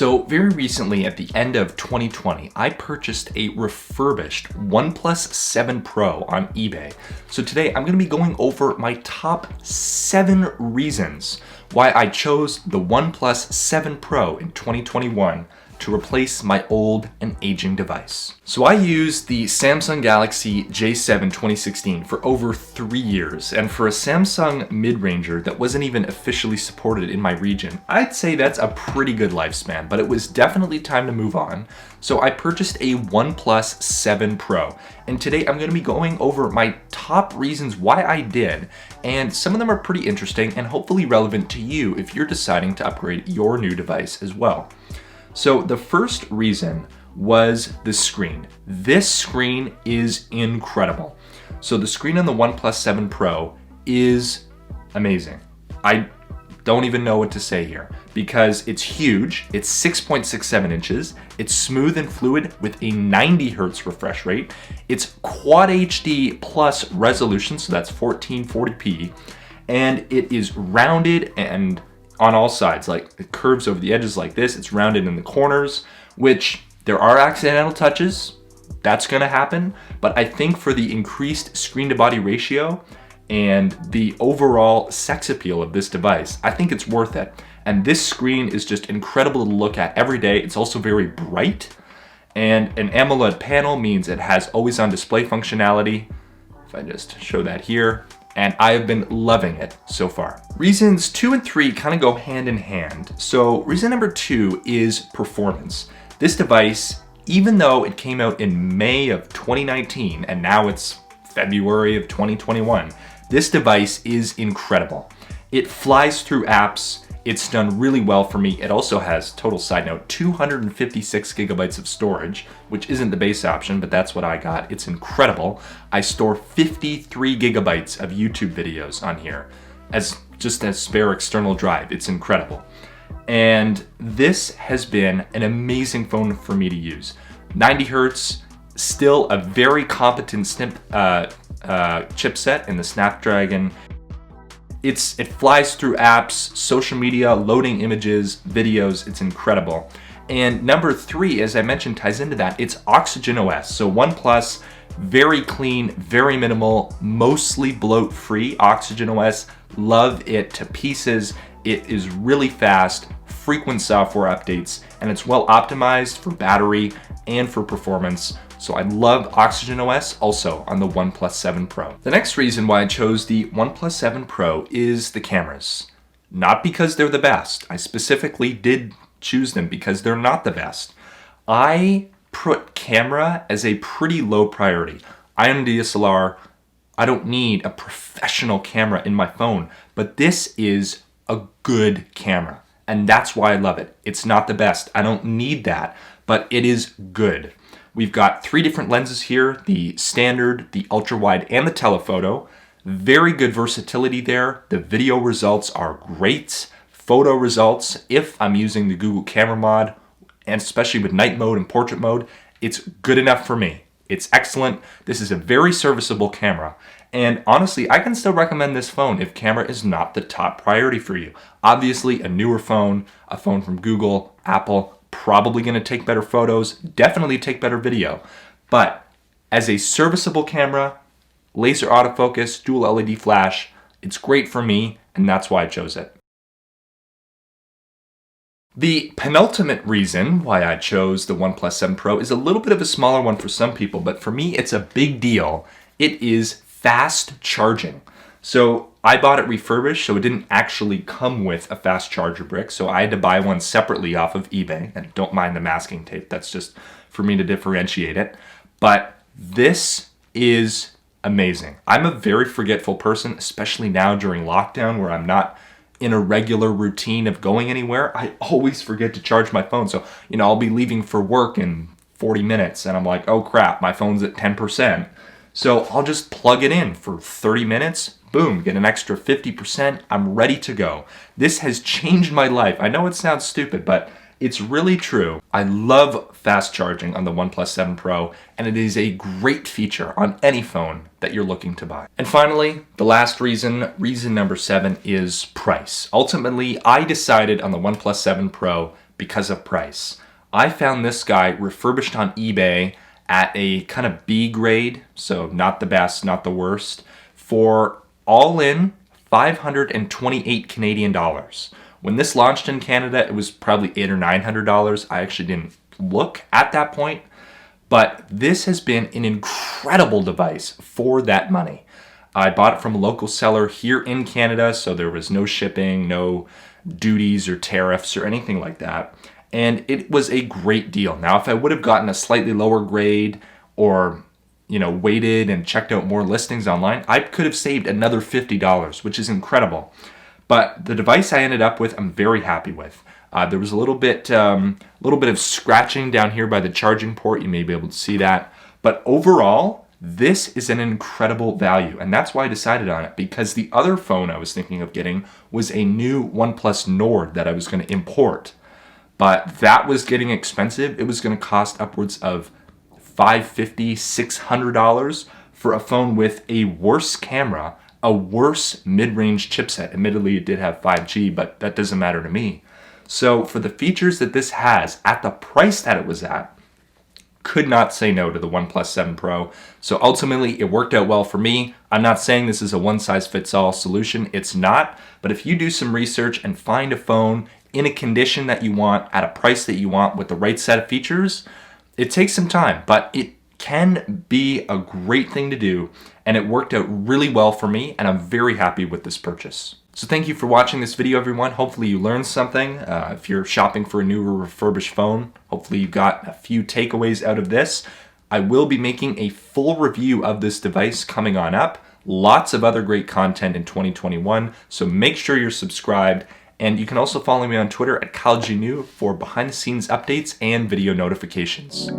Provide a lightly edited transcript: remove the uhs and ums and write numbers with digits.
So very recently at the end of 2020, I purchased a refurbished OnePlus 7 Pro on eBay. So today I'm going to be going over my top 7 reasons why I chose the OnePlus 7 Pro in 2021 to replace my old and aging device. So I used the Samsung Galaxy J7 2016 for over 3 years, and for a Samsung mid-ranger that wasn't even officially supported in my region, I'd say that's a pretty good lifespan, but it was definitely time to move on. So I purchased a OnePlus 7 Pro, and today I'm gonna be going over my top reasons why I did, and some of them are pretty interesting and hopefully relevant to you if you're deciding to upgrade your new device as well. So the first reason was the screen. This screen is incredible. So the screen on the OnePlus 7 Pro is amazing. I don't even know what to say here because it's huge. It's 6.67 inches. It's smooth and fluid with a 90 hertz refresh rate. It's Quad HD plus resolution, so that's 1440p, and it is rounded and on all sides, like it curves over the edges like this. It's rounded in the corners, which there are accidental touches. That's gonna happen. But I think for the increased screen to body ratio and the overall sex appeal of this device, I think it's worth it. And this screen is just incredible to look at every day. It's also very bright. And an AMOLED panel means it has always on display functionality. If I just show that here. And I have been loving it so far. Reasons 2 and 3 kind of go hand in hand. So reason number 2 is performance. This device, even though it came out in May of 2019 and now it's February of 2021, this device is incredible. It flies through apps. It's done really well for me. It also has, total side note, 256 gigabytes of storage, which isn't the base option, but that's what I got. It's incredible. I store 53 gigabytes of YouTube videos on here as just a spare external drive. It's incredible. And this has been an amazing phone for me to use. 90 hertz, still a very competent chipset in the Snapdragon. It flies through apps, social media, loading images, videos. It's incredible. And number 3, as I mentioned, ties into that. It's Oxygen OS. So OnePlus, very clean, very minimal, mostly bloat-free Oxygen OS. Love it to pieces. It is really fast, frequent software updates, and it's well optimized for battery and for performance. So I love Oxygen OS also on the OnePlus 7 Pro. The next reason why I chose the OnePlus 7 Pro is the cameras. Not because they're the best. I specifically did choose them because they're not the best. I put camera as a pretty low priority. I own a DSLR. I don't need a professional camera in my phone, but this is a good camera. And that's why I love it. It's not the best. I don't need that, but it is good. We've got 3 different lenses here, the standard, the ultra wide, and the telephoto. Very good versatility there. The video results are great. Photo results, if I'm using the Google camera mod, and especially with night mode and portrait mode, it's good enough for me. It's excellent. This is a very serviceable camera. And honestly, I can still recommend this phone if camera is not the top priority for you. Obviously, a newer phone, a phone from Google, Apple, probably going to take better photos, definitely take better video. But as a serviceable camera, laser autofocus, dual LED flash, it's great for me, and that's why I chose it. The penultimate reason why I chose the OnePlus 7 Pro is a little bit of a smaller one for some people, but for me, it's a big deal. It is fast charging. So I bought it refurbished, so it didn't actually come with a fast charger brick, so I had to buy one separately off of eBay, and don't mind the masking tape, that's just for me to differentiate it. But this is amazing. I'm a very forgetful person, especially now during lockdown where I'm not in a regular routine of going anywhere. I always forget to charge my phone. So, I'll be leaving for work in 40 minutes and I'm like, oh crap, my phone's at 10%. So I'll just plug it in for 30 minutes, boom, get an extra 50%, I'm ready to go. This has changed my life. I know it sounds stupid, but it's really true. I love fast charging on the OnePlus 7 Pro, and it is a great feature on any phone that you're looking to buy. And finally, the last reason number 7, is price. Ultimately, I decided on the OnePlus 7 Pro because of price. I found this guy refurbished on eBay at a kind of B grade, so not the best, not the worst, for all in 528 Canadian dollars. When this launched in Canada, it was probably $800 or $900. I actually didn't look at that point, but this has been an incredible device for that money. I bought it from a local seller here in Canada, so there was no shipping, no duties or tariffs or anything like that. And it was a great deal. Now, if I would have gotten a slightly lower grade or, waited and checked out more listings online, I could have saved another $50, which is incredible. But the device I ended up with, I'm very happy with. There was a little bit of scratching down here by the charging port. You may be able to see that. But overall, this is an incredible value. And that's why I decided on it, because the other phone I was thinking of getting was a new OnePlus Nord that I was going to import. But that was getting expensive. It was going to cost upwards of $550, $600 for a phone with a worse camera, a worse mid-range chipset. Admittedly, it did have 5G, but that doesn't matter to me. So for the features that this has at the price that it was at, could not say no to the OnePlus 7 Pro. So ultimately, it worked out well for me. I'm not saying this is a one-size-fits-all solution. It's not. But if you do some research and find a phone in a condition that you want, at a price that you want, with the right set of features, it takes some time, but it can be a great thing to do, and it worked out really well for me, and I'm very happy with this purchase. So thank you for watching this video, everyone. Hopefully you learned something. If you're shopping for a new or refurbished phone, hopefully you got a few takeaways out of this. I will be making a full review of this device coming on up. Lots of other great content in 2021, so make sure you're subscribed. And you can also follow me on Twitter at KyleGNew for behind-the-scenes updates and video notifications.